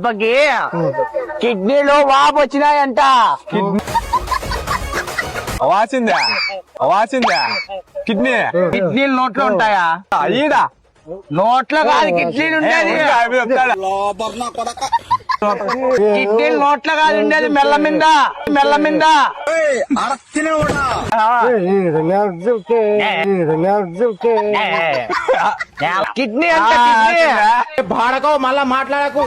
పాపకి కిడ్నీలో వాపు వచ్చినాయంట. వాచిందా కిడ్నీలు నోట్లో ఉంటాయా? ఈడా నోట్లో కాదు కిడ్నీలు ఉండేది. కిడ్నీలు నోట్లో కాదు ఉండేది, మెల్ల మీద కిడ్నీ అంటే భాడకో మళ్ళా మాట్లాడకు.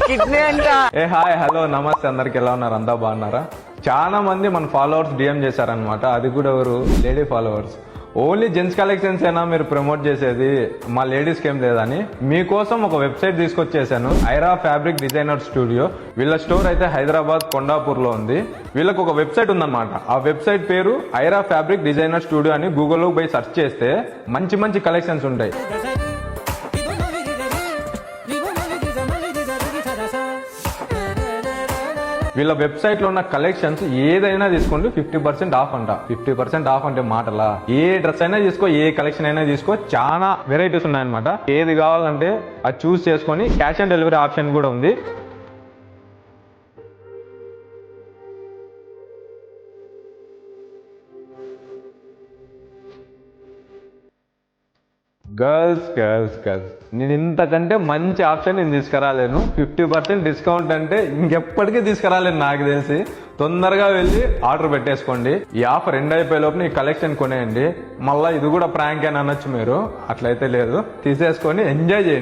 కిడ్నీ అంట. హాయ్ హలో నమస్తే, అందరికి ఎలా ఉన్నారు? అంతా బాగున్నారా? చాలా మంది మన ఫాలోవర్స్ డిఎం చేశారనమాట. అది కూడా ఎవరు? Lady followers. Only gents collections అయినా మీరు ప్రమోట్ చేసేది, మా లేడీస్కి ఏం లేదని మీకోసం ఒక వెబ్సైట్ తీసుకొచ్చేసాను. Aira fabric designer studio. వీళ్ళ స్టోర్ అయితే హైదరాబాద్ కొండాపూర్ లో ఉంది. వీళ్ళకి ఒక వెబ్సైట్ ఉందన్నమాట. ఆ వెబ్సైట్ పేరు ఐరా ఫ్యాబ్రిక్ డిజైనర్ స్టూడియో అని గూగుల్లో పోయి సెర్చ్ చేస్తే మంచి మంచి కలెక్షన్స్ ఉంటాయి. వీళ్ళ వెబ్సైట్ లో ఉన్న కలెక్షన్స్ ఏదైనా తీసుకోండి 50% ఆఫ్ అంట. 50% ఆఫ్ అంటే మాటలా? ఏ డ్రెస్ అయినా తీసుకో, ఏ కలెక్షన్ అయినా తీసుకో, చాలా వెరైటీస్ ఉన్నాయన్నమాట. ఏది కావాలంటే అది చూస్ చేసుకొని క్యాష్ ఆన్ డెలివరీ ఆప్షన్ కూడా ఉంది. గర్ల్స్ నేను ఇంతకంటే మంచి ఆప్షన్ నేను తీసుకురాలేను. 50% డిస్కౌంట్ అంటే ఇంకెప్పటికీ తీసుకురాలేను నాకు తెలిసి. తొందరగా వెళ్ళి ఆర్డర్ పెట్టేసుకోండి. ఈ ఆఫర్ ఎండ్ అయిపోయే లోపు ఈ కలెక్షన్ కొనేయండి. మళ్ళీ ఇది కూడా ప్రాంక్ అని అనొచ్చు మీరు. అట్లయితే లేదు, తీసేసుకొని ఎంజాయ్ చేయండి.